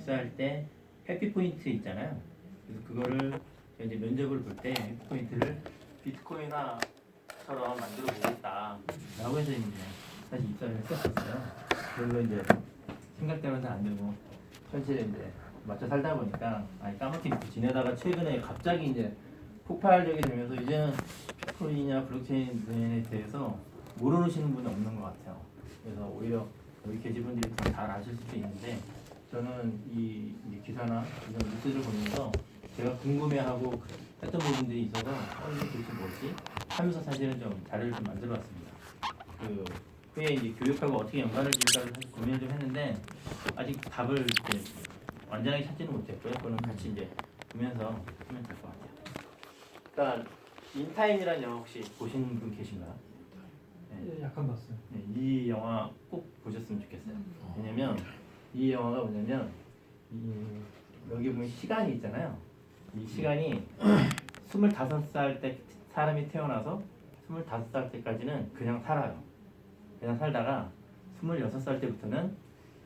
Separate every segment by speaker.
Speaker 1: 입사할 때 해피 포인트 있잖아요. 그래서 그거를 제가 이제 면접을 볼 때 해피 포인트를 비트코인화처럼 만들어 보겠다라고 해서 이제 사실 입사를 했었어요. 그리고 이제 생각대로는 안 되고 현실에 이제 맞춰 살다 보니까 아니 까맣게 믿고 지내다가 최근에 갑자기 이제 폭발적이 되면서 이제는 비트코인이나 블록체인에 대해서 모르시는 분이 없는 것 같아요. 그래서 오히려 여기 계신 분들이 더 잘 아실 수도 있는데 저는 이 기사나 이런 뉴스를 보면서 제가 궁금해하고 했던 부분들이 있어서 이게 도대체 뭐지? 하면서 사실은 좀 자료를 좀 만들어봤습니다. 그 후에 이제 교육하고 어떻게 연관을 지을까를 사실 고민을 좀 했는데 아직 답을 이제 완전하게 찾지는 못했고요. 그거는 같이 이제 보면서 하면 될 것 같아요. 일단 인타임이라는 영화 혹시 보신 분 계신가요?
Speaker 2: 예, 약간 봤어요.
Speaker 1: 네, 이 영화 꼭 보셨으면 좋겠어요. 왜냐면 이 영화가 뭐냐면 여기 보면 시간이 있잖아요. 이 시간이 25살 때 사람이 태어나서 25살 때까지는 그냥 살아요. 그냥 살다가 26살 때부터는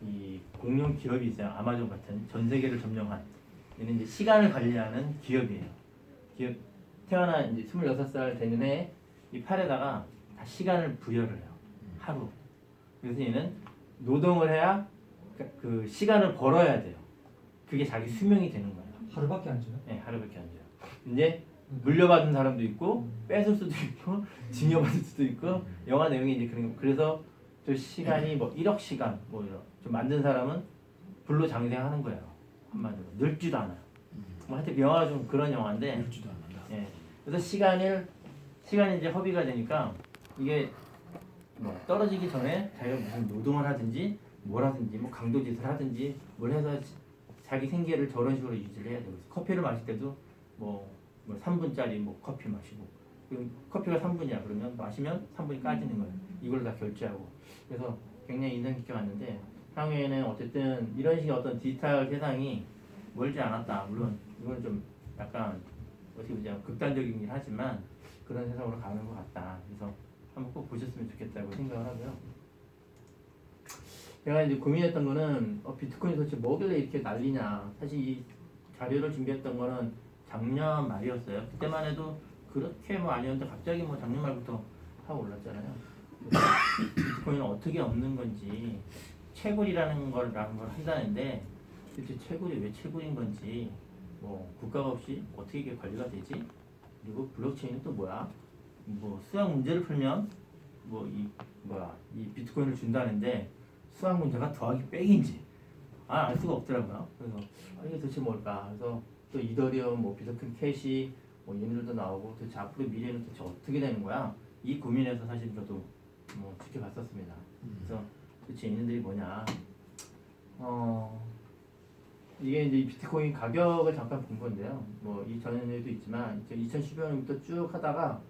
Speaker 1: 이 공룡 기업이 있어요. 아마존 같은 전 세계를 점령한 얘는 이제 시간을 관리하는 기업이에요. 기업 태어나 이제 26살 되는 해에 이 팔에다가 다 시간을 부여를 해요. 하루. 그래서 얘는 노동을 해야 그 시간을 벌어야 돼요. 그게 자기 수명이 되는 거예요.
Speaker 2: 하루밖에 안 줘요?
Speaker 1: 네, 하루밖에 안 돼요. 이제 물려받은 사람도 있고 뺏을 수도 있고 증여받을 수도 있고 영화 내용이 이제 그런 거. 그래서 저 시간이 뭐 1억 시간 뭐 이런 좀 만든 사람은 불로장생하는 거예요. 한마디로 늙지도 않아요. 뭐 하여튼 영화가 좀 그런 영화인데
Speaker 3: 늙지도 않는다.
Speaker 1: 예. 그래서 시간이 이제 허비가 되니까 이게 뭐 떨어지기 전에 자기가 무슨 노동을 하든지 뭘 하든지 뭐 강도짓을 하든지 뭘 해서 자기 생계를 저런 식으로 유지를 해야 되고 커피를 마실 때도 뭐 3분짜리 뭐 커피 마시고 그럼 커피가 3분이야 그러면 마시면 3분이 까지는 거예요. 이걸 다 결제하고 그래서 굉장히 인상 깊게 봤는데 향후에는 어쨌든 이런 식의 어떤 디지털 세상이 멀지 않았다. 물론 이건 좀 약간 어떻게 보자면 극단적이긴 하지만 그런 세상으로 가는 것 같다. 그래서 한번 꼭 보셨으면 좋겠다고 생각을 하고요. 제가 이제 고민했던 거는 비트코인이 도대체 뭐길래 이렇게 난리냐. 사실 이 자료를 준비했던 거는 작년 말이었어요. 그때만 해도 그렇게 뭐 아니었는데 갑자기 뭐 작년 말부터 하고 올랐잖아요. 비트코인은 어떻게 없는 건지 채굴이라는 걸 한다는데 도대체 채굴이 왜 채굴인 건지 뭐 국가가 없이 어떻게 이게 관리가 되지? 그리고 블록체인은 또 뭐야? 뭐 수학 문제를 풀면 이 비트코인을 준다는데 수학 문제가 더하기 빼기인지 알 수가 없더라고요. 그래서 이게 도대체 뭘까? 그래서 또 이더리움, 뭐 비트코인 캐시, 뭐 얘네들도 나오고 도대체 앞으로 미래는 도대체 어떻게 되는 거야? 이 고민에서 사실 저도 뭐 지켜봤었습니다. 그래서 도대체 얘네들이 뭐냐? 이게 이제 비트코인 가격을 잠깐 본 건데요. 뭐 이 전에도 있지만 2015년부터 쭉 하다가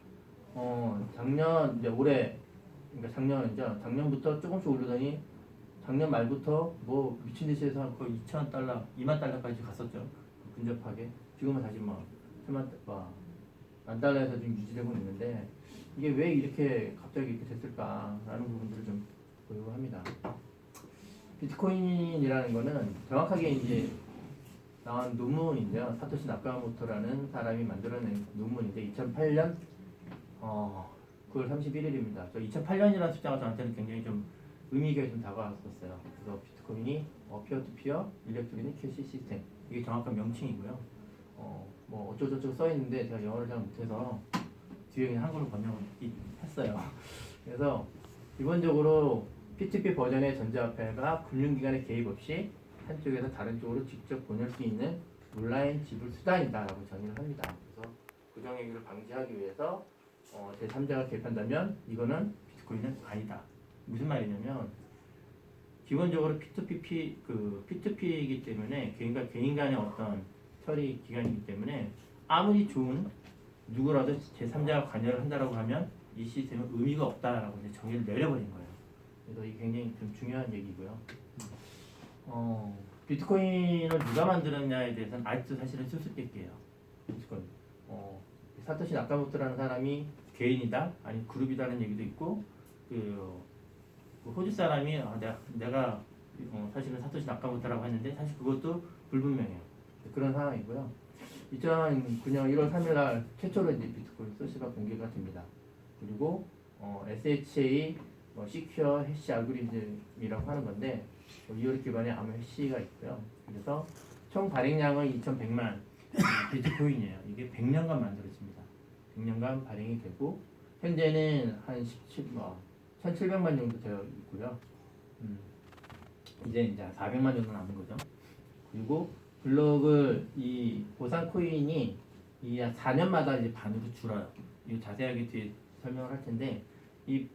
Speaker 1: 작년 이제 올해 그러니까 작년부터 조금씩 오르더니 작년 말부터 뭐 미친 듯이 해서 거의 2,000달러, 2만 달러까지 갔었죠. 근접하게. 지금은 다시 뭐 3만 달러에서 좀 유지되고 있는데 이게 왜 이렇게 갑자기 이렇게 됐을까라는 부분들을 좀 보려고 합니다. 비트코인이라는 거는 정확하게 이제 나온 논문인데요. 사토시 나카모토라는 사람이 만들어낸 논문인데 2008년 9월 31일입니다. 저 2008년이라는 숫자가 저한테는 굉장히 좀 의미가 좀 다가왔었어요. 그래서 비트코인이 피어투피어 일렉트로닉 캐시 시스템 이게 정확한 명칭이고요. 뭐 어쩌고저쩌고 써 있는데 제가 영어를 잘 못해서 뒤에 그냥 한글로 번역을 했어요. 그래서 기본적으로 P2P 버전의 전자화폐가 금융기관의 개입 없이 한쪽에서 다른 쪽으로 직접 보낼 수 있는 온라인 지불 수단이다라고 정의를 합니다. 그래서 부정행위를 방지하기 위해서 제3자가 개입한다면 이거는 비트코인은 아니다. 무슨 말이냐면 기본적으로 P2P이기 때문에 개인과 개인 간의 어떤 처리 기간이기 때문에 아무리 좋은 누구라도 제3자가 관여를 한다라고 하면 이 시스템은 의미가 없다라고 이제 정의를 내려버린 거예요. 그래서 이게 굉장히 좀 중요한 얘기고요. 비트코인을 누가 만들었냐에 대해서는 아직도 사실은 수수께끼예요. 비트코인. 사토시 나카모토라는 사람이 개인이다, 아니 그룹이다는 얘기도 있고, 그 호주 사람이 내가 사실은 사토시 나카모토라고 했는데 사실 그것도 불분명해요. 그런 상황이고요. 2009년 1월 3일날 최초로 이제 비트코인 소스가 공개가 됩니다. 그리고 SHA 시큐어 해시 알고리즘이라고 하는 건데 이오리 기반의 암호 해시가 있고요. 그래서 총 발행량은 2,100만 비트코인이에요. 이게 100년간 만들어집니다. 100년간 발행이 되고 현재는 한 1,700만 정도 되어 있고요. 이제 400만 정도 남은 거죠. 그리고 블록을 이 보상 코인이 이 4년마다 이제 반으로 줄어요. 이거 자세하게 뒤에 설명을 할 텐데 이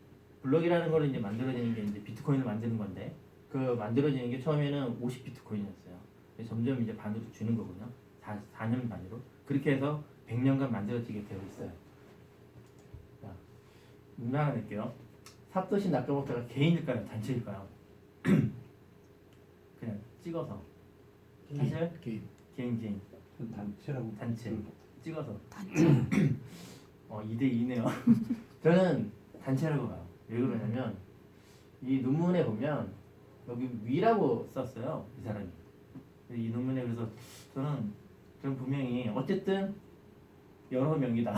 Speaker 1: 블록이라는 거를 이제 만들어지는 게 이제 비트코인을 만드는 건데 그 만들어지는 게 처음에는 50 비트코인이었어요. 점점 이제 반으로 주는 거군요. 4년 반으로 그렇게 해서 100년간 만들어지게 되어 있어요. 자, 문제 하나 낼게요. 사토시 나카모토가 개인일까요? 단체일까요? 그냥 찍어서 사실 개인
Speaker 3: 단체라고.
Speaker 1: 단체 찍어서 2대 2네요. 저는 단체라고 봐요. 왜 그러냐면 이 논문에 보면 여기 위라고 썼어요. 이 사람이. 이 논문에 그래서 저는 분명히 어쨌든 여러 명이다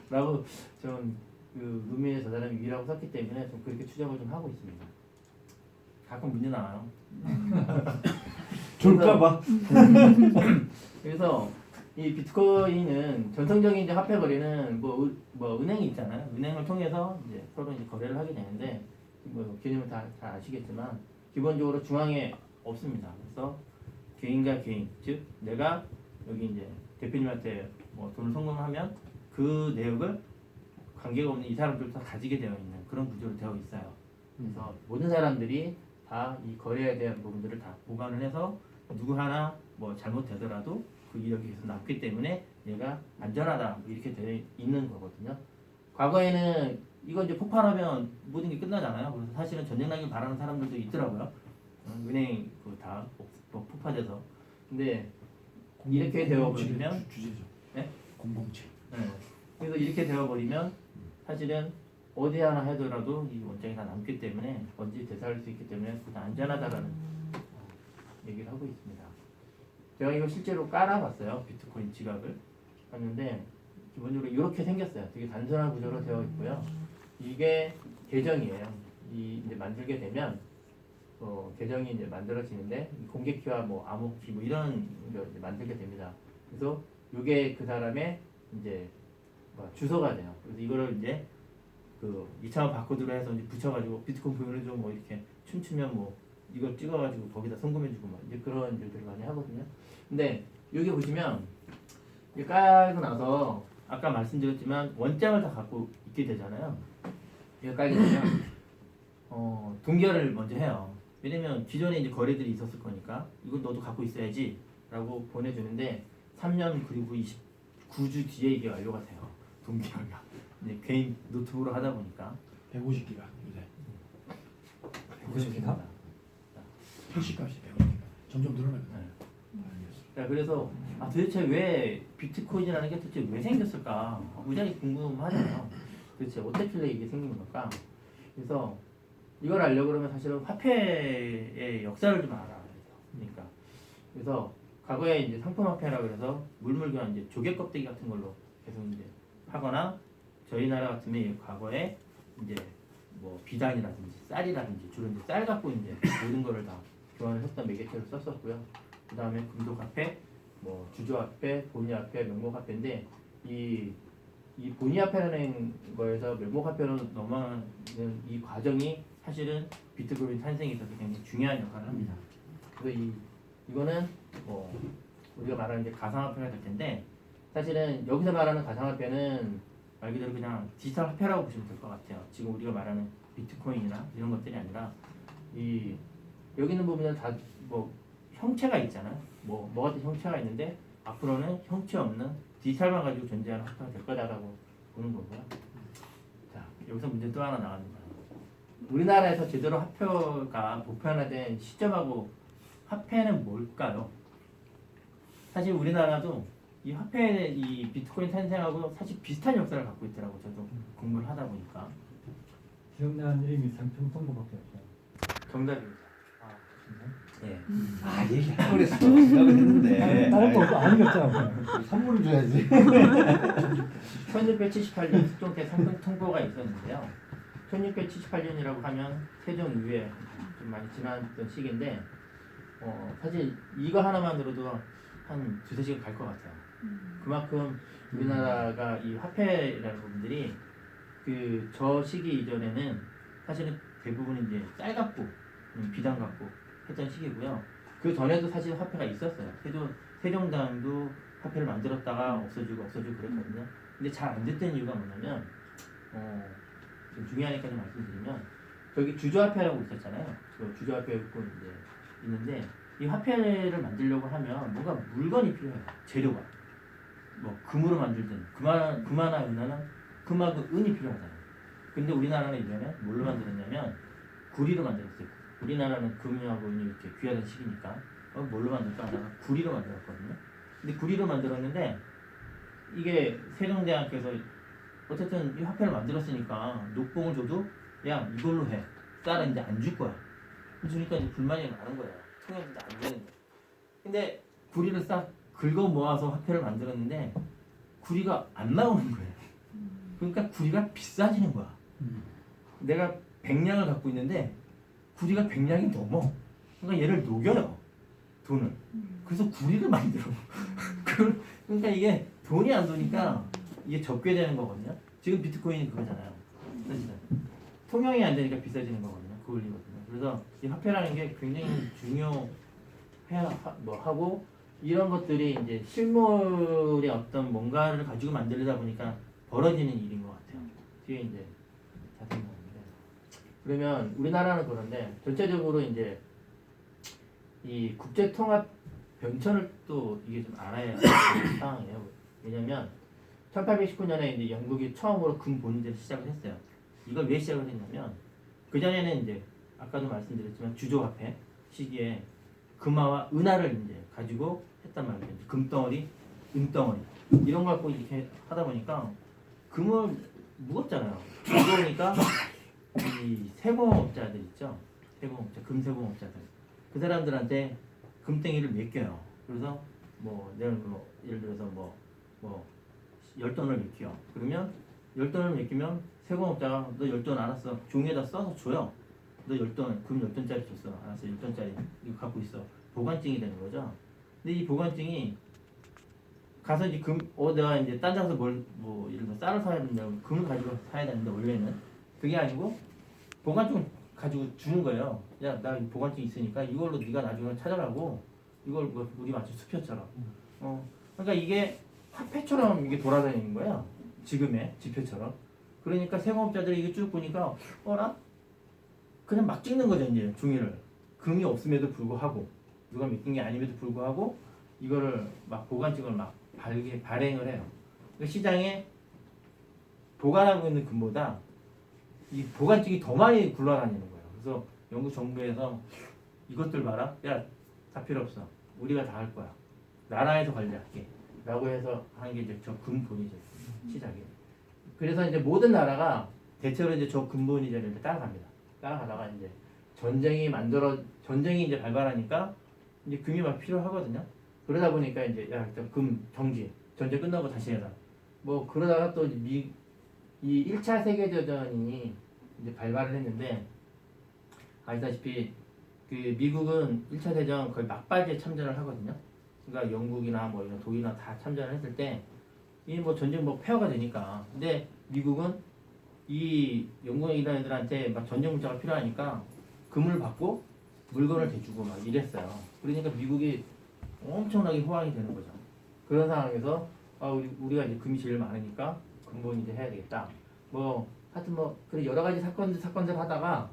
Speaker 1: 라고 저는 그 논문에 저 사람이 위라고 썼기 때문에 좀 그렇게 추정을 좀 하고 있습니다. 가끔 문제 나와요.
Speaker 3: 줄까봐.
Speaker 1: 그래서 이 비트코인은 전통적인 이제 화폐 거래는 뭐 은행이 있잖아요. 은행을 통해서 이제 서로 이제 거래를 하게 되는데 뭐 개념은 다 아시겠지만 기본적으로 중앙에 없습니다. 그래서 개인과 개인, 즉 내가 여기 이제 대표님한테 뭐 돈을 송금하면 그 내역을 관계가 없는 이 사람들도 다 가지게 되어 있는 그런 구조로 되어 있어요. 그래서 모든 사람들이 다 이 거래에 대한 부분들을 다 보관을 해서 누구 하나 뭐 잘못되더라도 그 이력이 계속 남기 때문에 얘가 안전하다 뭐 이렇게 되어 있는 거거든요. 과거에는 이거 이제 폭발하면 모든 게 끝나잖아요. 그래서 사실은 전쟁 나길 바라는 사람들도 있더라고요. 은행 그다 폭파돼서. 근데 이렇게 되어버리면
Speaker 3: 주제죠.
Speaker 1: 네?
Speaker 3: 공공체.
Speaker 1: 네. 그래서 이렇게 되어버리면 사실은 어디 하나 하더라도 이 원장이 다 남기 때문에 언제 되살릴 수 있기 때문에 보다 안전하다라는 얘기를 하고 있습니다. 제가 이거 실제로 깔아봤어요. 비트코인 지갑을 봤는데 기본적으로 이렇게 생겼어요. 되게 단순한 구조로 되어 있고요. 이게 계정이에요. 이 이제 만들게 되면 계정이 이제 만들어지는데 공개키와 뭐 암호키 뭐 이런 거 이제 만들게 됩니다. 그래서 이게 그 사람의 이제 주소가 돼요. 그래서 이거를 이제 그 2차원 바코드로 해서 이제 붙여가지고 비트코인 보여줘 뭐 이렇게 춤추면 뭐 이걸 찍어가지고 거기다 송금해주고 막 이제 그런 일들을 많이 하거든요. 근데 여기 보시면 이게 깔고 나서 아까 말씀드렸지만 원장을 다 갖고 있게 되잖아요. 이거 깔게 되면 동결을 먼저 해요. 왜냐면 기존에 이제 거래들이 있었을 거니까 이건 너도 갖고 있어야지 라고 보내주는데 3년 그리고 29주 뒤에 이게 완료가 돼요. 동결가. 이제 개인 노트북으로 하다 보니까
Speaker 3: 150기가 요새.
Speaker 2: 150기가?
Speaker 3: 택시값이 150기가. 점점 늘어나요.
Speaker 1: 네. 자, 그래서 도대체 왜 비트코인이라는 게 도대체 왜 생겼을까? 무지하게 궁금하잖아요. 도대체 어떻게 이게 생긴 걸까? 그래서 이걸 알려고 그러면 사실은 화폐의 역사를 좀 알아야 돼요. 그러니까 그래서 과거에 이제 상품 화폐라고 해서 물물교환 이제 조개 껍데기 같은 걸로 계속 이제 하거나 저희 나라 같으면 과거에 이제 뭐 비단이라든지 쌀이라든지 주로 이제 쌀 갖고 이제 모든 거를 다 교환을 했던 매개체로 썼었고요. 그 다음에 금속화폐, 뭐 주조화폐, 본위화폐, 명목화폐인데 이 본위화폐라는 거에서 명목화폐로 넘어가는 이 과정이 사실은 비트코인 탄생에 있어서 굉장히 중요한 역할을 합니다. 그래서 이거는 뭐 우리가 말하는 이제 가상화폐가 될 텐데 사실은 여기서 말하는 가상화폐는 말 그대로 그냥 디지털 화폐라고 보시면 될 것 같아요. 지금 우리가 말하는 비트코인이나 이런 것들이 아니라 여기 있는 부분은 다 뭐 형체가 있잖아요. 뭐 같은 형체가 있는데 앞으로는 형체 없는 디지털만 가지고 존재하는 화폐가 될 거다라고 보는 거고요. 자, 여기서 문제 또 하나 나갑니다. 우리나라에서 제대로 화폐가 보편화된 시점하고 화폐는 뭘까요? 사실 우리나라도 이 화폐의 이 비트코인 탄생하고 사실 비슷한 역사를 갖고 있더라고요. 저도 공부를 하다 보니까.
Speaker 2: 기억나는 이름이 상평통보밖에 없어요.
Speaker 1: 정답입니다. 예.
Speaker 4: 아 얘기하고 그랬어. 생각을 했는데.
Speaker 2: 다른 거 아는 게 없잖아.
Speaker 3: 선물을 줘야지.
Speaker 1: 1678년 세종 때 상금 통보가 있었는데요. 1678년이라고 하면 세종 이후에 좀 많이 지났던 시기인데 사실 이거 하나만으로도 한 두세 시간 갈 것 같아요. 그만큼 우리나라가 이 화폐라는 부분들이 그 저 시기 이전에는 사실은 대부분 이제 쌀 갖고 비단 갖고 했던 시기고요. 그 전에도 사실 화폐가 있었어요. 세종대왕도 화폐를 만들었다가 없어지고 그랬거든요. 근데 잘 안 됐던 이유가 뭐냐면 좀 중요하니까 좀 말씀드리면 저기 주조화폐라고 있었잖아요. 그 주조화폐 있고 이제 있는데 이 화폐를 만들려고 하면 뭔가 물건이 필요해요. 재료가 뭐 금으로 만들든 금하나 은하나 금하고 은이 필요하잖아요. 근데 우리나라는 이전에 뭘로 만들었냐면 구리로 만들었어요. 우리나라는 금하고 은이 이렇게 귀하던 시기니까 뭘로 만들까 하다가 구리로 만들었거든요. 근데 구리로 만들었는데 이게 세종대왕께서 어쨌든 이 화폐를 만들었으니까 녹봉을 줘도 야 이걸로 해. 쌀은 이제 안 줄 거야. 주니까 이제 불만이 많은 거예요. 통역인데 안 되는 거야. 근데 구리를 싹 긁어 모아서 화폐를 만들었는데 구리가 안 나오는 거예요. 그러니까 구리가 비싸지는 거야. 내가 100냥을 갖고 있는데 구리가 100냥이 넘어. 그러니까 얘를 녹여요. 돈을. 그래서 구리를 만들어. 그러니까 이게 돈이 안 도니까 이게 적게 되는 거거든요. 지금 비트코인이 그거잖아요. 사실은. 통용이 안 되니까 비싸지는 거거든요. 그 원리거든요. 그래서 이 화폐라는 게 굉장히 하고 이런 것들이 이제 실물의 어떤 뭔가를 가지고 만들다 보니까 벌어지는 일인 것 같아요. 뒤에 이제 자세히 나오는데 그러면 우리나라는 그런데 전체적으로 이제 이 국제 통합 변천을 또 이게 좀 알아야 되는 상황이에요. 왜냐면 1819년에 이제 영국이 처음으로 금 본위제를 시작을 했어요. 이걸 왜 시작을 했냐면 그 전에는 이제 아까도 말씀드렸지만 주조화폐 시기에 금화와 은화를 이제 가지고 했단 말이에요. 금덩어리, 은덩어리 이런 거 갖고 이렇게 하다 보니까 금은 무겁잖아요. 무거우니까 이 세공업자들 있죠. 세공업자, 금세공업자들 그 사람들한테 금덩이를 맡겨요. 그래서 뭐 내가 뭐 예를 들어서 뭐 10돈을 맡겨. 그러면 10돈을 맡기면 세공업자가 너 10돈 알았어. 종이에다 써서 줘요. 너 10돈, 금 10돈짜리 줬어. 알았어. 10돈짜리 이거 갖고 있어. 보관증이 되는 거죠. 근데 이 보관증이 가서 이제 내가 이제 딴 데서 예를 들어 쌀을 사야 된다고 금을 가지고 사야 되는데 원래는 그게 아니고 보관증 가지고 주는 거예요. 야, 나 보관증 있으니까 이걸로 네가 나중에 찾아가고 이걸 뭐 우리 마치 수표처럼. 그러니까 이게 화폐처럼 이게 돌아다니는 거예요. 지금의 지표처럼. 그러니까 세공업자들이 이게 쭉 보니까 나 그냥 막 찍는 거죠 이제 종이를. 금이 없음에도 불구하고 누가 맡긴 게 아님에도 불구하고 이거를 막 보관증을 막 발행을 해요. 그러니까 시장에 보관하고 있는 금보다 이 보관증이 더 많이 굴러다니는 거예요. 그래서 영국 정부에서 이것들 봐라. 야, 다 필요 없어. 우리가 다 할 거야. 나라에서 관리할게. 라고 해서 하는 게 이제 저 금본위제 시작이에요. 그래서 이제 모든 나라가 대체로 이제 저 금본위제를 이제 따라갑니다. 따라가다가 이제 전쟁이 이제 발발하니까 이제 금이 막 필요하거든요. 그러다 보니까 이제 야, 일단 금 정지. 전쟁 끝나고 다시 해라. 뭐 그러다가 또 이 1차 세계대전이 이제 발발을 했는데 아시다시피 그 미국은 1차 대전 거의 막바지에 참전을 하거든요. 그러니까 영국이나 뭐 이런 독일이나 다 참전을 했을 때 이 뭐 전쟁 뭐 폐허가 되니까 근데 미국은 이 영국이나 애들한테 막 전쟁 물자가 필요하니까 금을 받고 물건을 대주고 막 이랬어요. 그러니까 미국이 엄청나게 호황이 되는 거죠. 그런 상황에서 우리가 이제 금이 제일 많으니까 금본 이제 해야 되겠다. 뭐 하여튼 뭐 그런 여러 가지 사건들 하다가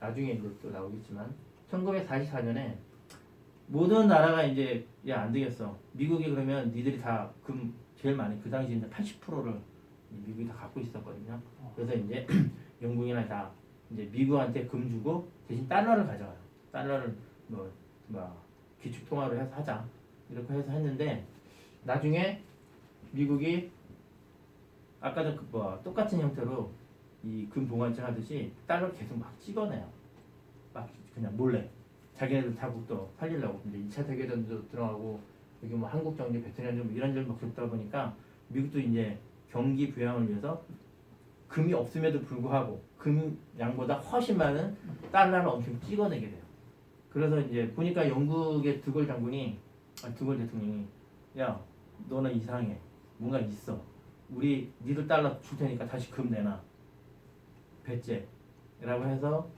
Speaker 1: 나중에 이제 또 나오겠지만 1944년에 모든 나라가 이제 야 안 되겠어. 미국이 그러면 니들이 다 금 제일 많이 그 당시 이제 80%를 미국이 다 갖고 있었거든요. 그래서 이제 영국이나 다 이제 미국한테 금 주고 대신 달러를 가져와요. 달러를 뭐 기축 통화로 해서 하자 이렇게 해서 했는데 나중에 미국이 아까도 똑같은 형태로 이 금봉환증 하듯이 달러 계속 막 찍어내요. 막 그냥 몰래 자기네들 자국 또 살리려고. 근데 2차 세계대전도 들어가고 여기 뭐 한국 정리, 베트남 정리 이런저런 막 그러다 보니까 미국도 이제 경기 부양을 위해서 금이 없음에도 불구하고 금 양보다 훨씬 많은 달러를 엄청 찍어내게 돼요. 그래서 이제 보니까 영국의 드골 장군이 드골 대통령이 야 너는 이상해. 뭔가 있어. 우리 니들 달러 줄 테니까 다시 금 내놔. 배째라고 해서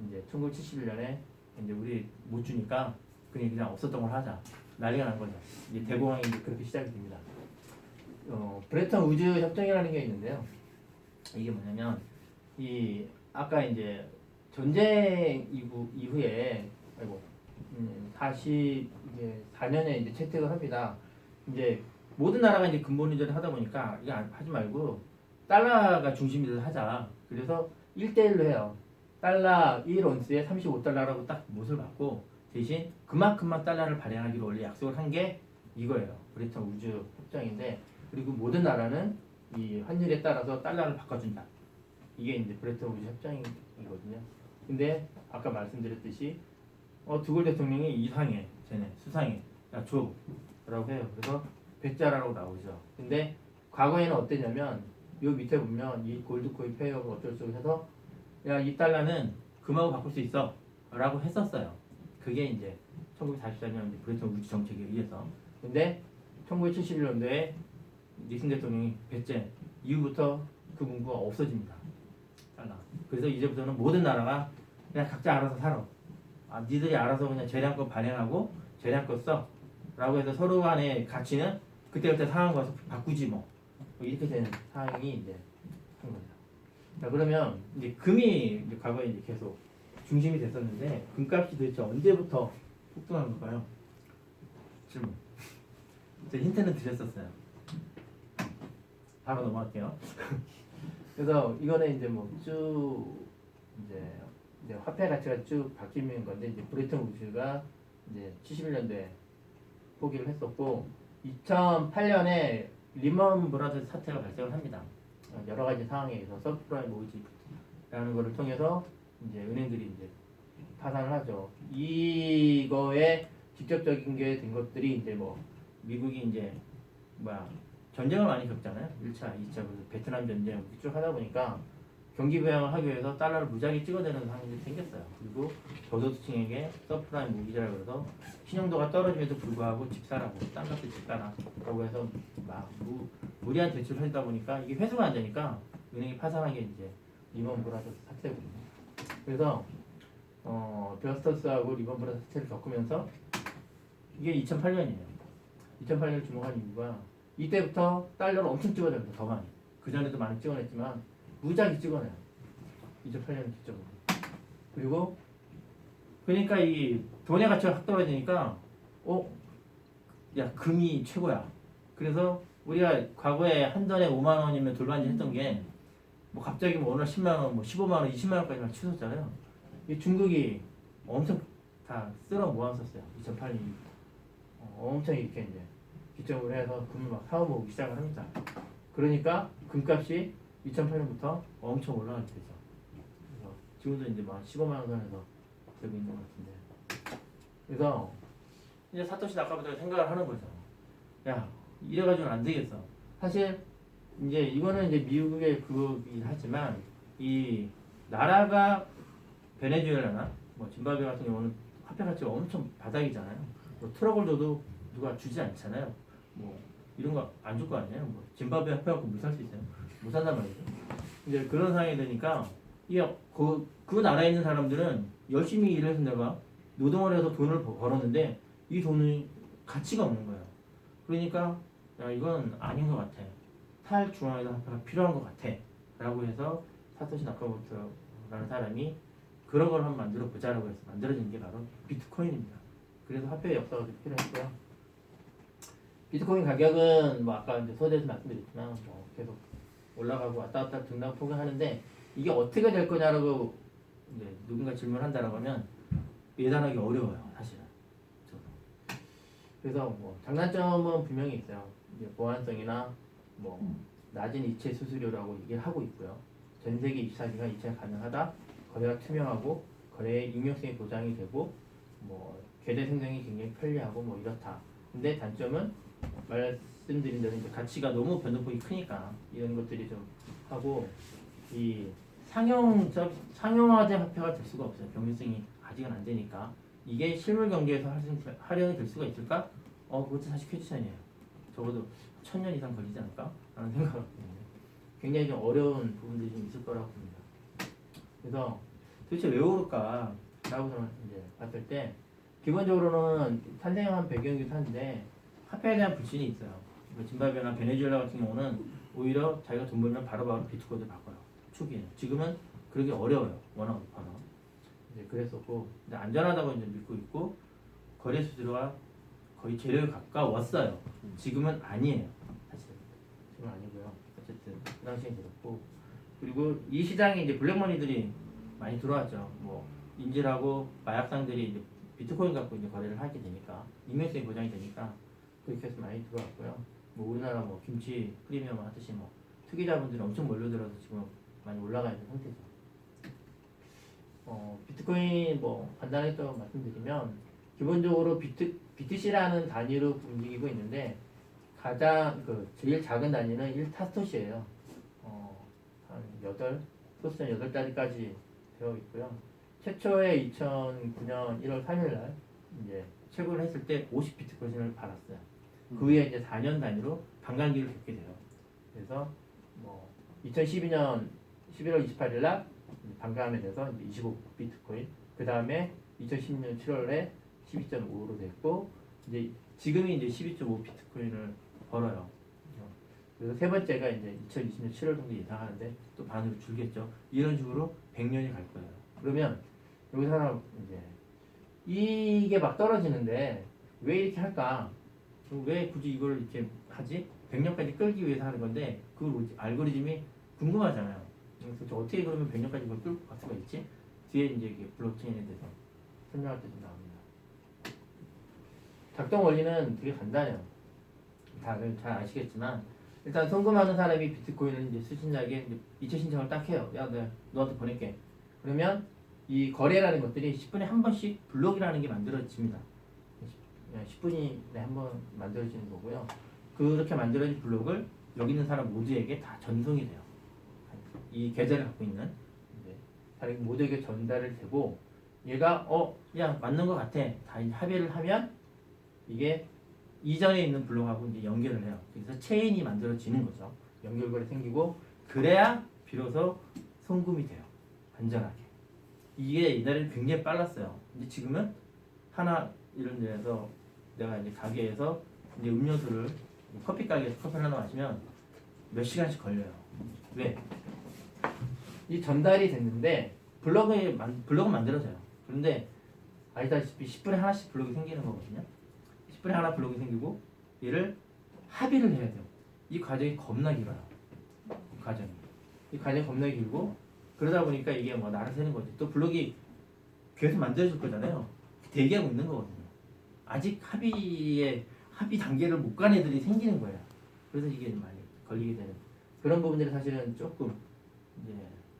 Speaker 1: 이제 1971년에 이제 우리 못 주니까 그냥 없었던 걸 하자. 난리가 난 거죠. 이제 대공황이 이제 그렇게 시작이 됩니다. 브레턴 우즈 협정이라는 게 있는데요. 이게 뭐냐면 이 아까 이제 전쟁 이후에 다시 이제 4년에 이제 채택을 합니다. 이제 모든 나라가 이제 근본위전을 하다 보니까 이게 하지 말고 달러가 중심으로 하자. 그래서 1대1로 해요. 달러 1온스에 35달러라고 딱 못을 받고 대신 그만큼만 달러를 발행하기로 원래 약속을 한 게 이거예요. 브레턴 우즈 협정인데 그리고 모든 나라는 이 환율에 따라서 달러를 바꿔준다. 이게 이제 브레턴 우즈 협정이거든요. 근데 아까 말씀드렸듯이 드골 대통령이 이상해, 쟤네 수상해, 야 줘, 라고 해요. 그래서 배짜라고 나오죠. 근데 과거에는 어땠냐면 요 밑에 보면 이 골드코인 페이어가 어쩔 해서 야 이 달러는 금하고 바꿀 수 있어 라고 했었어요. 그게 이제 1944년 브레턴 우즈 정책에 의해서. 근데 1971년도에 니슨 대통령이 배째 이후부터 그 문구가 없어집니다. 달러. 그래서 이제부터는 모든 나라가 그냥 각자 알아서 살아. 니들이 알아서 그냥 재량껏 발행하고 재량껏 써 라고 해서 서로 간의 가치는 그때그때 상황 봐서 바꾸지 뭐 이렇게 되는 상황이 이제 한 거죠. 자 그러면 이제 금이 이제 과거에 이제 계속 중심이 됐었는데 금값이 도대체 언제부터 폭등한 걸까요? 질문. 제 힌트는 드렸었어요. 바로 넘어갈게요. 그래서 이거는 이제 뭐 쭉 이제 화폐 가치가 쭉 바뀌는 건데 이제 브레턴 우즈가 이제 71년도에 포기를 했었고 2008년에 리먼 브라더스 사태가 발생을 합니다. 여러 가지 상황에 의해서 서프라임 모기지라는 것을 통해서 이제 은행들이 이제 파산을 하죠. 이거에 직접적인 게 된 것들이 이제 뭐 미국이 이제 전쟁을 많이 겪잖아요. 1차, 2차, 그래서 베트남 전쟁 쭉 하다 보니까 경기 부양을 하기 위해서 달러를 무지하게 찍어내는 상황이 생겼어요. 그리고 저소득층에게 서프라임 모기지라고 해서 신용도가 떨어짐에도 불구하고 집 사라고 땅값에 집 사라고 해서 막 무리한 대출을 하다 보니까 이게 회수가 안 되니까 은행이 파산한 게 이제 리먼 브라더스 사태거든요. 그래서 베어스터스하고 리먼 브라더스 사태를 겪으면서 이게 2008년이에요. 2008년을 주목한 이유가 이때부터 달러를 엄청 찍어냅니다. 더 많이. 그전에도 많이 찍어냈지만 무지하게 찍어내요. 2008년 기점으로. 그리고 그러니까 이 돈의 가치가 확 떨어지니까 야 금이 최고야. 그래서 우리가 과거에 한 달에 5만 원이면 돌반지 했던 게 뭐 갑자기 뭐 오늘 10만 원, 뭐 15만 원, 20만 원까지 막 치솟잖아요. 이 중국이 엄청 다 쓸어 모았었어요. 2008년 엄청 이렇게 이제 기점으로 해서 금을 막 사오 모으기 시작을 합니다. 그러니까 금값이 2008년부터 엄청 올라가게 되죠. 그래서 지금도 이제 막 15만 원 선에서 되고 있는 것 같은데. 그래서 이제 사토시 나카모토가 생각을 하는 거죠. 야, 이래가지고는 안 되겠어. 사실 이제 이거는 이제 미국의 그거긴 하지만 이 나라가 베네수엘라나 뭐 짐바브웨 같은 경우는 화폐 가치가 엄청 바닥이잖아요. 뭐 트러블 줘도 누가 주지 않잖아요. 뭐 이런 거 안 줄 거 아니에요. 뭐 짐바브웨 화폐 갖고 물 살 수 있어요? 못 산단 말이죠. 이제 그런 상황이 되니까 이게 그 나라에 있는 사람들은 열심히 일해서 내가 노동을 해서 돈을 벌었는데 이 돈이 가치가 없는 거예요. 그러니까 야 이건 아닌 것 같아. 탈중앙화된 화폐가 필요한 것 같아. 라고 해서 사토시 나카모토라는 사람이 그런 걸 한번 만들어 보자라고 해서 만들어진 게 바로 비트코인입니다. 그래서 화폐의 역사가 필요했고요. 비트코인 가격은 뭐 아까 이제 서두에서 말씀드렸지만 뭐 계속 올라가고 왔다 갔다 등락폭을 하는데 이게 어떻게 될 거냐라고 이제 누군가 질문한다라고 하면 예단하기 어려워요, 사실은. 저도. 그래서 뭐 장단점은 분명히 있어요. 이제 보안성이나 뭐 낮은 이체 수수료라고 얘기를 하고 있고요. 전 세계 24시간 이체가 가능하다. 거래가 투명하고 거래의 익명성이 보장이 되고 뭐 계좌 생성이 굉장히 편리하고 뭐 이렇다. 근데 단점은 말씀드린 대로 이제 가치가 너무 변동폭이 크니까 이런 것들이 좀 하고 이 상용화된 화폐가 될 수가 없어요. 병효성이 아직은 안 되니까 이게 실물 경제에서 활용이 될 수가 있을까? 그것도 사실 퀘스천이에요. 적어도 1000년 이상 걸리지 않을까? 라는 생각을 하고 있는데 굉장히 좀 어려운 부분들이 좀 있을 거라고 봅니다. 그래서 도대체 왜 오를까? 라고 저는 이제 봤을 때 기본적으로는 탄생한 배경이기도 한데 화폐에 대한 불신이 있어요. 짐바브웨나 베네수엘라 같은 경우는 오히려 자기가 돈 벌면 바로바로 비트코인을 바꿔요. 초기에는. 지금은 그러기 어려워요. 워낙 높아서. 이제 그랬었고 근데 안전하다고 이제 믿고 있고 거래 수수료가 거의 제로에 가까웠어요. 지금은 아니에요. 사실 지금은 아니고요. 어쨌든 그 당시엔 그렇고 그리고 이 시장에 이제 블랙머니들이 많이 들어왔죠. 뭐 인질하고 마약상들이 이제 비트코인 갖고 이제 거래를 하게 되니까 익명성이 보장이 되니까 그렇게 해서 많이 들어왔고요. 뭐 우리나라 뭐 김치 프리미엄 하듯이 뭐 투기자분들이 엄청 몰려들어서 지금 많이 올라가 있는 상태죠. 비트코인 뭐 간단하게 또 말씀드리면 기본적으로 BTC라는 단위로 움직이고 있는데 가장 제일 작은 단위는 1타스토시예요. 한 8, 소수는 8자리까지 되어 있고요. 최초에 2009년 1월 3일날 이제 채굴을 했을 때 50비트코인을 받았어요. 그 후에 이제 4년 단위로 반감기를 겪게 돼요. 그래서 뭐 2012년 11월 28일날 반감이 돼서 이제 25비트코인, 그 다음에 2016년 7월에 12.5로 됐고 이제 지금이 이제 12.5비트코인을 벌어요. 그래서 세 번째가 이제 2020년 7월 정도 예상하는데 또 반으로 줄겠죠. 이런 식으로 100년이 갈 거예요. 그러면 여기서 이제 이게 막 떨어지는데 왜 이렇게 할까? 왜 굳이 이걸 이렇게 하지? 100년까지 끌기 위해서 하는 건데 그 알고리즘이 궁금하잖아요. 그래서 어떻게 그러면 100년까지 이걸 끌고 갈 수가 있지? 뒤에 이제 이게 블록체인에 대해서 설명할 때 좀 나옵니다. 작동 원리는 되게 간단해요. 다들 잘 아시겠지만 일단 송금하는 사람이 비트코인을 이제 수신자에게 이체 신청을 딱 해요. 야, 내가 너한테 보낼게. 그러면 이 거래라는 것들이 10분에 한 번씩 블록이라는 게 만들어집니다. 10분에 한 번 만들어지는 거고요. 그렇게 만들어진 블록을 여기 있는 사람 모두에게 다 전송이 돼요. 이 계좌를 갖고 있는 다른 모두에게 전달을 되고 얘가 야 맞는 것 같아. 다 합의를 하면 이게 이전에 있는 블록하고 이제 연결을 해요. 그래서 체인이 만들어지는 거죠. 연결고리 생기고 그래야 비로소 송금이 돼요. 안전하게. 이게 옛날에는 굉장히 빨랐어요. 근데 지금은 하나 이런 데서 내가 이제 가게에서 이제 음료수를 커피 가게에서 커피를 하나 마시면 몇 시간씩 걸려요. 왜? 이 전달이 됐는데 블록은 만들어져요. 그런데 아시다시피 10분에 하나씩 블록이 생기는 거거든요. 10분에 하나 블록이 생기고 얘를 합의를 해야 돼요. 이 과정이 겁나 길어요. 이 과정이 겁나 길고 그러다 보니까 이게 뭐 나를 새는 거지. 또 블록이 계속 만들어질 거잖아요. 대기하고 있는 거거든요. 아직 합의 단계를 못 간 애들이 생기는 거예요. 그래서 이게 많이 걸리게 되는 그런 부분들이 사실은 조금 이제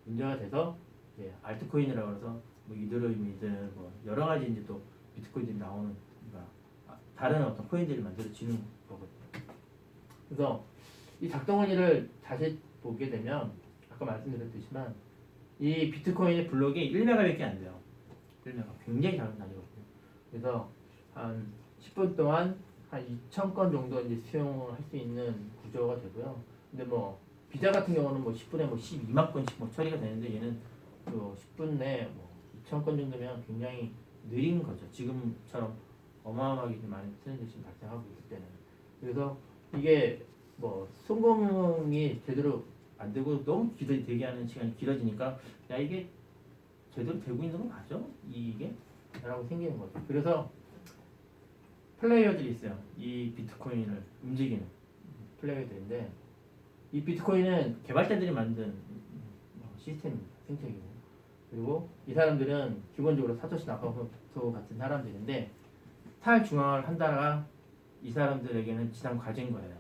Speaker 1: 문제가 돼서 이제 알트코인이라고 해서 뭐 이더리움이든 뭐 여러 가지 이제 또 비트코인들이 나오는 그러니까 다른 어떤 코인들이 만들어지는 거거든요. 그래서 이 작동 원리를 다시 보게 되면 아까 말씀드렸듯이만 이 비트코인의 블록이 1메가밖에 안 돼요. 1메가 굉장히 작은 단위거든요. 그래서 한 10분 동안 한 2,000건 정도 이제 수용을 할 수 있는 구조가 되고요. 근데 뭐 비자 같은 경우는 뭐 10분에 뭐 12만 건씩 뭐 처리가 되는데 얘는 그 10분 내에 뭐 2,000건 정도면 굉장히 느린 거죠. 지금처럼 어마어마하게 많이 트렌드 지금 발생하고 있을 때는. 그래서 이게 뭐 송금이 제대로 안 되고 너무 대기하는 시간이 길어지니까 야 이게 제대로 되고 있는 건 맞아? 이게? 라고 생기는 거죠. 그래서 플레이어들이 있어요. 이 비트코인을 움직이는 플레이어들인데 이 비트코인은 개발자들이 만든 시스템입니다. 생태계고. 그리고 이 사람들은 기본적으로 사토시 나카모토 같은 사람들인데 탈중앙을 한다가 이 사람들에게는 지상 과제인 거예요.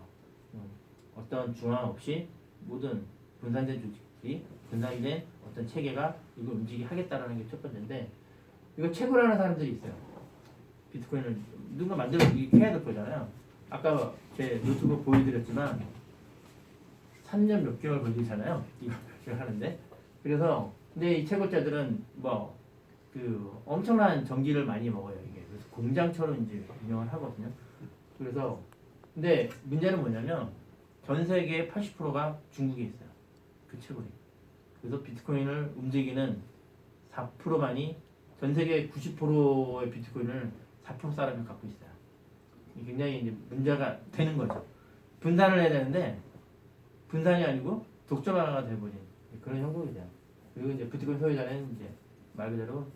Speaker 1: 어떤 중앙 없이 모든 분산된 조직들이 분산된 어떤 체계가 이걸 움직이게 하겠다라는 게 첫 번째인데 이거 채굴하는 사람들이 있어요. 비트코인을 누가 만들어 이렇게 해야 될 거잖아요. 아까 제 노트북 보여드렸지만 3년 몇 개월 걸리잖아요. 이걸 하는데 그래서 근데 이 채굴자들은 뭐 그 엄청난 전기를 많이 먹어요. 이게 그래서 공장처럼 이제 운영을 하거든요. 그래서 근데 문제는 뭐냐면 전 세계 80%가 중국에 있어요. 그 채굴이. 그래서 비트코인을 움직이는 4%만이 전 세계 90%의 비트코인을 4% 사람이 갖고 있어요. 이게 굉장히 이제 문제가 되는 거죠. 분산을 해야 되는데 분산이 아니고 독점화가 돼버린 그런 형국이 돼요. 그리고 이제 비트코인 소유자는 이제 말 그대로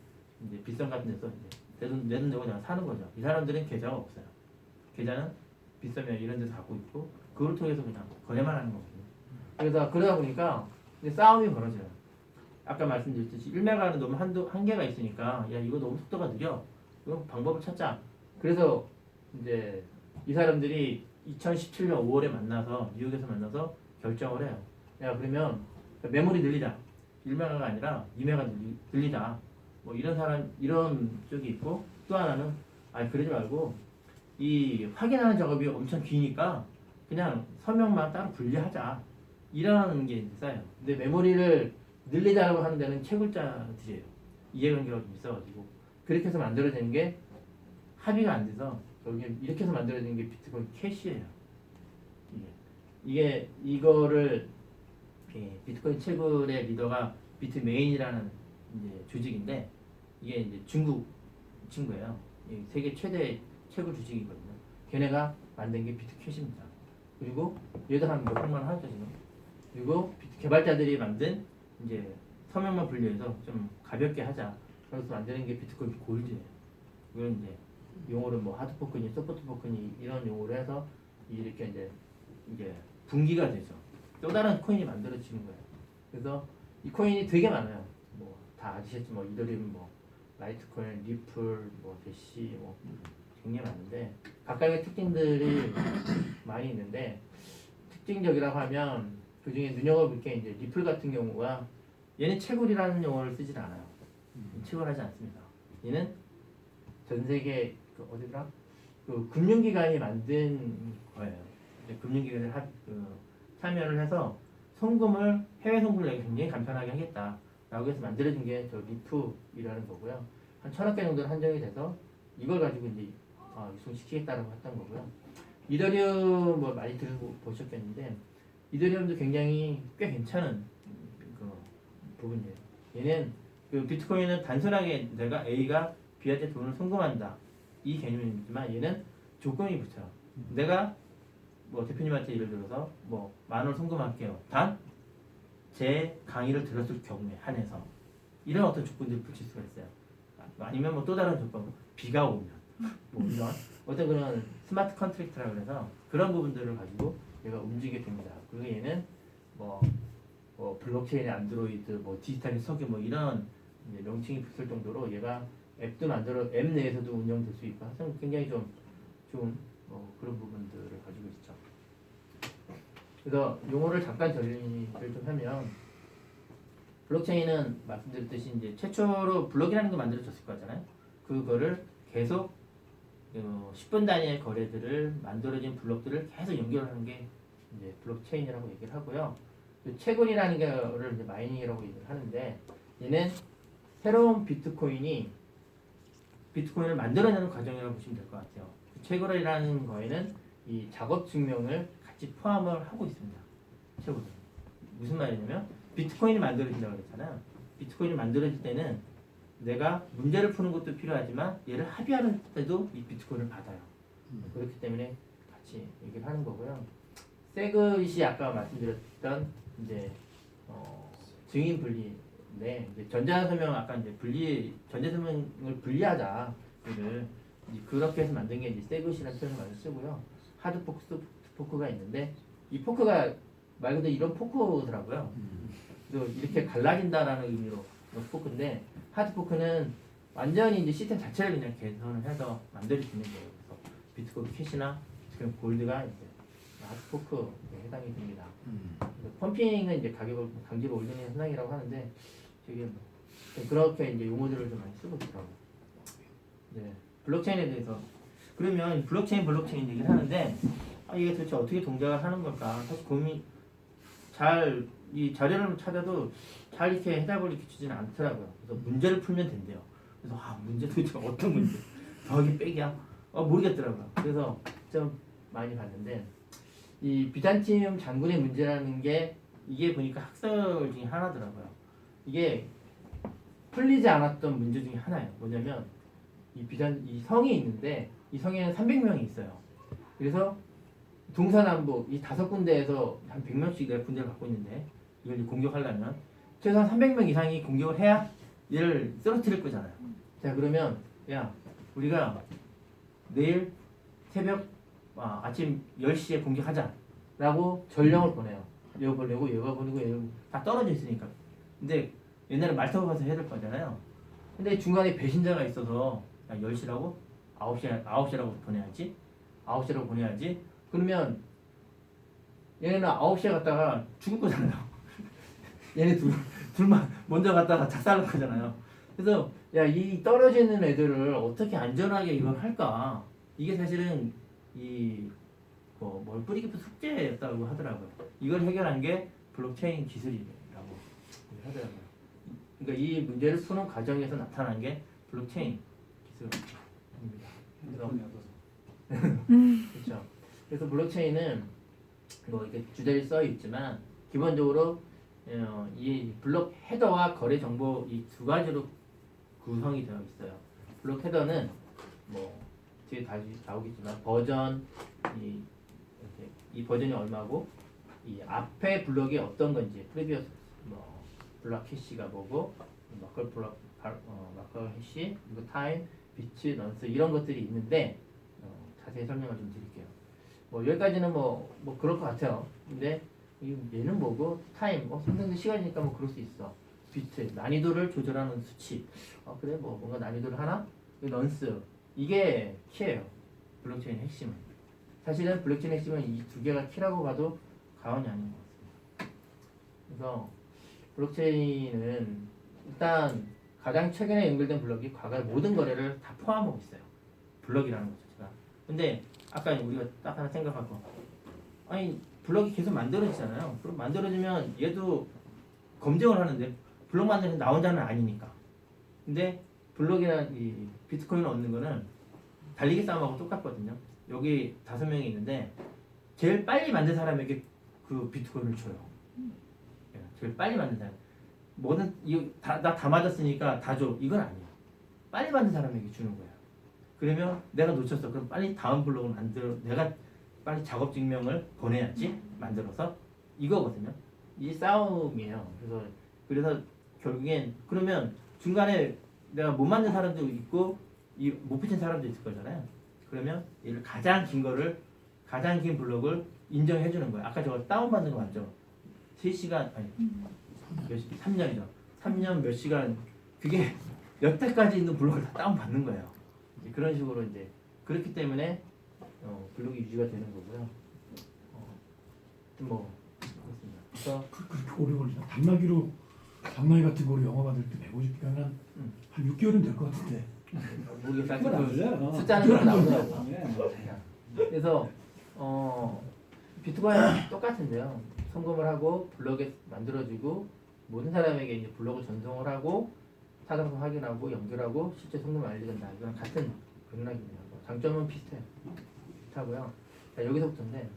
Speaker 1: 이제 빗성 같은 데서 이제 내 돈 내고 그냥 사는 거죠. 이 사람들은 계좌가 없어요. 계좌는 빗성이나 이런 데서 갖고 있고 그걸 통해서 그냥 거래만 하는 거거든요. 그래서 그러다 보니까 이제 싸움이 벌어져요. 아까 말씀드렸듯이 1메가는 너무 한계가 있으니까 야 이거 너무 속도가 느려. 이거 방법을 찾자. 그래서 이제 이 사람들이 2017년 5월에 만나서 뉴욕에서 만나서 결정을 해요. 야 그러면 메모리 늘리자. 1메가가 아니라 2메가 늘리자. 뭐 이런 쪽이 있고 또 하나는 그러지 말고 이 확인하는 작업이 엄청 기니까 그냥 서명만 따로 분리하자. 이런 게 있어요. 근데 메모리를 늘리자라고 하는 데는 채굴자들이에요. 이해관계가 좀 있어가지고 그렇게 해서 만들어지는 게 합의가 안 돼서 여기 이렇게 해서 만들어지는 게 비트코인 캐시예요. 이거를 비트코인 채굴의 리더가 비트메인이라는 이제 조직인데 이게 이제 중국 친구예요. 세계 최대 채굴 조직이거든요. 걔네가 만든 게 비트캐시입니다. 그리고 얘도 한 몇백만 원 하죠 지금. 그리고 비트 개발자들이 만든 이제 서명만 분리해서 좀 가볍게 하자. 그래서 만드는 게 비트코인 골드예요. 이건 이제 용어로 뭐 하드 포크니 소프트 포크니 이런 용어로 해서 이렇게 이제 분기가 되죠. 또 다른 코인이 만들어지는 거예요. 그래서 이 코인이 되게 많아요. 뭐 다 아시겠지만 뭐 이더리움, 뭐 라이트코인, 리플, 뭐 대시, 뭐 굉장히 많은데 각각의 특징들이 많이 있는데 특징적이라고 하면 그 중에 눈여겨볼 게 이제 리플 같은 경우가 얘는 채굴이라는 용어를 쓰질 않아요. 채굴하지 않습니다. 얘는 전 세계 그 어디더라? 그 금융기관이 만든 거예요. 금융기관에 참여를 해서 송금을 해외 송금을 내기 굉장히 간편하게 하겠다라고 해서 만들어진 게 저 리프이라는 거고요. 한 1,000억 개 정도는 한정이 돼서 이걸 가지고 이제 유통시키겠다라고 했던 거고요. 이더리움 뭐 많이 들어보셨겠는데 이더리움도 굉장히 꽤 괜찮은 그 부분이에요. 얘는 그 비트코인은 단순하게 내가 A가 B한테 돈을 송금한다 이 개념이지만 얘는 조건이 붙어요. 내가 뭐 대표님한테 예를 들어서 뭐 10,000원 송금할게요. 단 제 강의를 들었을 경우에 한해서 이런 어떤 조건들을 붙일 수가 있어요. 아니면 뭐 또 다른 조건 비가 오면 뭐 이런 어떤 그런 스마트 컨트랙트라고 해서 그런 부분들을 가지고 얘가 움직이게 됩니다. 그리고 얘는 뭐 블록체인 안드로이드 뭐 디지털 석유 뭐 이런 이제 명칭이 붙을 정도로 얘가 앱도 앱 내에서도 운영될 수 있고 항상 굉장히 좀 좋은 그런 부분들을 가지고 있죠. 그래서 용어를 잠깐 정리를 좀 하면 블록체인은 말씀드렸듯이 이제 최초로 블록이라는 거 만들어졌을 거잖아요. 그거를 계속 10분 단위의 거래들을 만들어진 블록들을 계속 연결하는 게 이제 블록체인이라고 얘기를 하고요. 채굴이라는 거를 이제 마이닝이라고 얘기를 하는데 얘는 새로운 비트코인을 만들어내는 과정이라고 보시면 될 것 같아요. 채굴이라는 거에는 이 작업 증명을 같이 포함을 하고 있습니다. 채굴은 무슨 말이냐면 비트코인이 만들어진다고 그랬잖아요. 비트코인이 만들어질 때는 내가 문제를 푸는 것도 필요하지만 얘를 합의하는 때도 이 비트코인을 받아요. 그렇기 때문에 같이 얘기를 하는 거고요. 세그잇이 아까 말씀드렸던 이제 증인 분리인데 이제 전자서명 아까 이제 전자서명을 분리하자 그렇게 해서 만든 게 이제 세그잇이라는 표현을 많이 쓰고요. 하드포크, 소프트포크가 있는데 이 포크가 말 그대로 이런 포크더라고요. 그래서 이렇게 갈라진다라는 의미로 포크인데 하드포크는 완전히 이제 시스템 자체를 그냥 개선을 해서 만들어지는 거예요. 그래서 비트코인 캐시나 비트코인 골드가 이제 가스포크에 해당이 됩니다. 그래서 펌핑은 이제 가격을 강제로 올리는 현상이라고 하는데 지금 그렇게 이제 용어들을 좀 많이 쓰고 있더라고요. 네, 블록체인에 대해서 그러면 블록체인 얘기를 하는데 이게 도대체 어떻게 동작을 하는 걸까? 사실 고민 잘 이 자료를 찾아도 잘 이렇게 해답을 이렇게 주지는 않더라고요. 그래서 문제를 풀면 된대요. 그래서 문제 도대체 어떤 문제? 더하기 빼기야? 모르겠더라고요. 그래서 좀 많이 봤는데 이 비잔티움 장군의 문제라는 게 이게 보니까 학설 중에 하나더라고요. 이게 풀리지 않았던 문제 중에 하나예요. 뭐냐면 이 성이 있는데 이 성에는 300명이 있어요. 그래서 동서남북 이 5군데에서 한 100명씩 내가 군대를 갖고 있는데 이걸 이제 공격하려면 최소한 300명 이상이 공격을 해야 얘를 쓰러뜨릴 거잖아요. 자 그러면 야 우리가 내일 새벽 아침 10시에 공격하자 라고 전령을 보내요. 얘가 보내고 얘가 보내고 얘가 다 떨어져 있으니까. 근데 옛날에 말 타고 가서 해야 될 거잖아요. 근데 중간에 배신자가 있어서 야 10시라고? 9시라고 보내야지. 9시라고 보내야지. 그러면 얘네는 9시에 갔다가 죽을 거잖아요. 얘네 둘만 먼저 갔다가 작살날 거잖아요. 그래서 야 이 떨어지는 애들을 어떻게 안전하게 이걸 할까? 이게 사실은 뭘 뿌리 깊은 숙제였다고 하더라고요. 이걸 해결한 게 블록체인 기술이라고 하더라고요. 그러니까 이 문제를 푸는 과정에서 나타난 게 블록체인 기술입니다. 그렇죠. 그래서 블록체인은 뭐 이렇게 주제를 써 있지만 기본적으로 이 블록 헤더와 거래 정보 이 두 가지로 구성이 되어 있어요. 블록 헤더는 뭐 뒤에 다시 나오겠지만 버전 이 버전이 얼마고 이 앞에 블록이 어떤 건지 프리비어스 뭐 블록 해시가 뭐고 마커 해시 그리고 타임 비트 넌스 이런 것들이 있는데 자세히 설명을 좀 드릴게요. 뭐 여기까지는 뭐 그럴 것 같아요. 근데 얘는 뭐고 타임 상상된 시간이니까 뭐 그럴 수 있어. 비트 난이도를 조절하는 수치. 그래 뭐 뭔가 난이도를 하나. 넌스 이게 키예요. 블록체인 핵심은. 사실은 블록체인 핵심은 이 두 개가 키라고 봐도 과언이 아닌 것 같습니다. 그래서 블록체인은 일단 가장 최근에 연결된 블록이 과거의 모든 거래를 다 포함하고 있어요. 블록이라는 것 자체가. 근데 아까 우리가 딱 하나 생각하고 아니 블록이 계속 만들어지잖아요. 그럼 만들어지면 얘도 검증을 하는데 블록 만드는 나 혼자는 아니니까. 근데 블록이란 이 비트코인을 얻는 거는 달리기 싸움하고 똑같거든요. 여기 5명이 있는데 제일 빨리 만든 사람에게 그 비트코인을 줘요. 제일 빨리 만든 사람. 뭐든 이거 나 다 맞았으니까 다 줘. 이건 아니에요. 빨리 만든 사람에게 주는 거예요. 그러면 내가 놓쳤어. 그럼 빨리 다음 블록을 만들어 내가 빨리 작업 증명을 보내야지 만들어서 이거거든요. 이 싸움이에요. 그래서 결국엔 그러면 중간에 내가 못 만든 사람도 있고 못 붙인 사람도 있을 거잖아요. 그러면 얘를 가장 긴 블록을 인정해 주는 거예요. 아까 저거 다운받는 거 맞죠? 3시간 아니 3년이죠. 3년 몇 시간 그게 여태까지 있는 블록을 다 다운받는 거예요. 이제 그런 식으로 이제 그렇기 때문에 블록이 유지가 되는 거고요. 뭐 그렇습니다. 그래서
Speaker 3: 그렇게 오래 걸리나? 당나귀 같은 거로 영화 받을 때 150기간 한 6개월은 될 것 같은데.
Speaker 1: 모르겠어요.
Speaker 2: 그건 안 되잖아.
Speaker 1: 숫자는 그렇게 나오더라고.
Speaker 2: 네.
Speaker 1: 그래서 비트코인 똑같은데요. 송금을 하고 블록에 만들어지고 모든 사람에게 이제 블록을 전송을 하고 타당성 확인하고 연결하고 실제 송금을 알려준다. 이거랑 같은 맥락입니다. 장점은 비슷하고요. 자, 여기서부터인데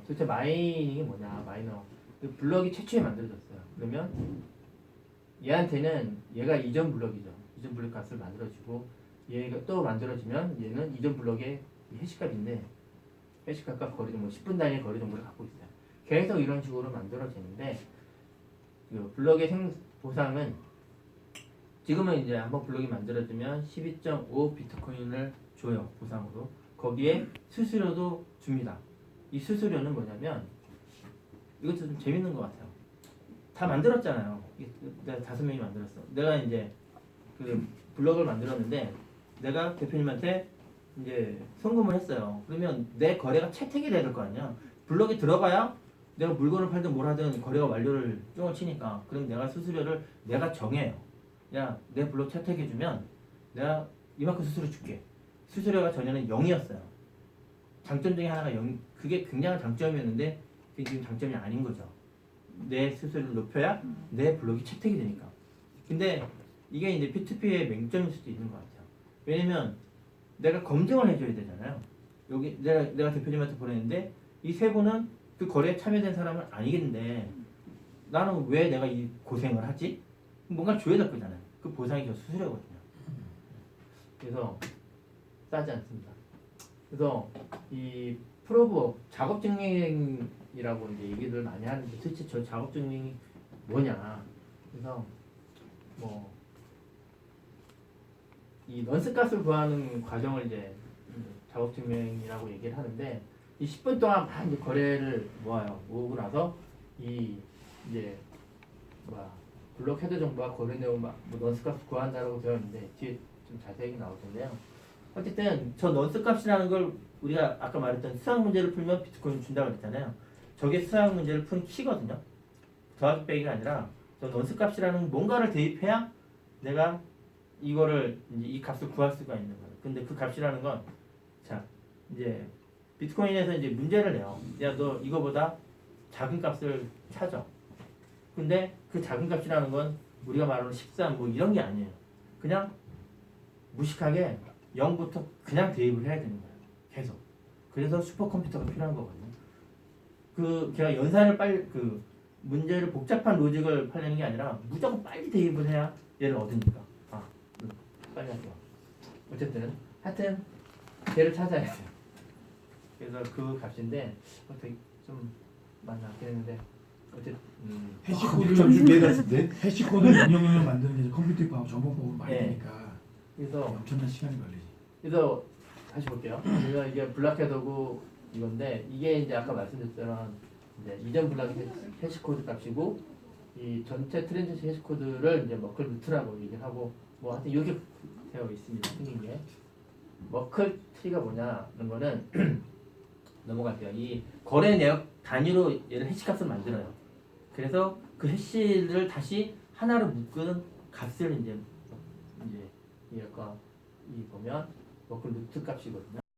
Speaker 1: 도대체 마이닝이 뭐냐? 마이너. 블록이 최초에 만들어졌어요. 그러면 얘한테는 얘가 이전 블록이죠. 이전 블록 값을 만들어주고 얘가 또 만들어지면 얘는 이전 블록의 해시값인데 해시값과 거리 정보 10분 단위의 거리 정보를 갖고 있어요. 계속 이런 식으로 만들어지는데 그 블록의 보상은 지금은 이제 한번 블록이 만들어지면 12.5 비트코인을 줘요. 보상으로. 거기에 수수료도 줍니다. 이 수수료는 뭐냐면 이것도 좀 재밌는 것 같아요. 다 만들었잖아요. 내가 5명이 만들었어. 내가 이제 그 블록을 만들었는데 내가 대표님한테 이제 송금을 했어요. 그러면 내 거래가 채택이 돼야 될 거 아니야. 블록에 들어가야 내가 물건을 팔든 뭘 하든 거래가 완료를 쫑을 치니까. 그럼 내가 수수료를 내가 정해요. 야, 내 블록 채택해주면 내가 이만큼 수수료 줄게. 수수료가 전에는 0이었어요. 장점 중에 하나가 0, 그게 굉장한 장점이었는데 그게 지금 장점이 아닌 거죠. 내 수수료를 높여야 내 블록이 채택이 되니까. 근데 이게 이제 P2P의 맹점일 수도 있는 것 같아요. 왜냐면 내가 검증을 해줘야 되잖아요. 여기 내가 대표님한테 보냈는데 이 세 분은 그 거래에 참여된 사람은 아니겠는데 나는 왜 내가 이 고생을 하지? 뭔가 줘야 될 거잖아요. 그 보상이 저 수수료거든요. 그래서 싸지 않습니다. 그래서 이 프로브 작업 증명이라고 이제 얘기를 많이 하는데 도대체 저 작업 증명이 뭐냐? 그래서 뭐 이 넌스 값을 구하는 과정을 이제 작업 증명이라고 얘기를 하는데 이 10분 동안 막 이제 거래를 모으고 나서 이 이제 블록 헤더 정보와 거래 내용 뭐 넌스 값을 구한다라고 되어 있는데 뒤에 좀 자세히 나올 텐데요. 어쨌든 저 넌스 값이라는 걸 우리가 아까 말했던 수학 문제를 풀면 비트코인 준다고 그랬잖아요. 저게 수학 문제를 푼 키거든요. 더하기 빼기가 아니라 저 넌스 값이라는 뭔가를 대입해야 내가 이거를 이제 이 값을 구할 수가 있는 거예요. 근데 그 값이라는 건 자 이제 비트코인에서 이제 문제를 내요. 야, 너 이거보다 작은 값을 찾아. 근데 그 작은 값이라는 건 우리가 말하는 13 뭐 이런 게 아니에요. 그냥 무식하게 0부터 그냥 대입을 해야 되는 거예요. 계속. 그래서 슈퍼컴퓨터가 필요한 거거든요. 그 걔가 연산을 빨리 그 문제를 복잡한 로직을 팔려는 게 아니라 무조건 빨리 대입을 해야 얘를 얻으니까. 빨리 할게요. 어쨌든 하여튼 걔를 찾아야 돼요. 그래서 그 값인데 되게 좀 많이 남긴 했는데 어쨌든
Speaker 3: 해시코드를 해시코드를 000 만드는 게 이제 컴퓨터하고 전문법으로 많이
Speaker 1: 네.
Speaker 3: 되니까
Speaker 1: 그래서
Speaker 3: 엄청난 시간이 걸리지.
Speaker 1: 그래서 다시 볼게요. 그래서 이게 블락헤더고 이건데 이게 이제 아까 말씀드렸던 이제 이전 블락 해시코드 값이고 이 전체 트랜지션 해시코드를 이제 머클 루트라고 얘기를 하고 뭐 하여튼 이렇게 되어 있습니다. 생긴 게 머클 트리가 뭐냐는 거는 넘어갈게요. 이 거래 내역 단위로 얘를 해시 값을 만들어요. 그래서 그 해시를 다시 하나로 묶은 값을 이제 이 아까 이 보면 머클 루트 값이거든요.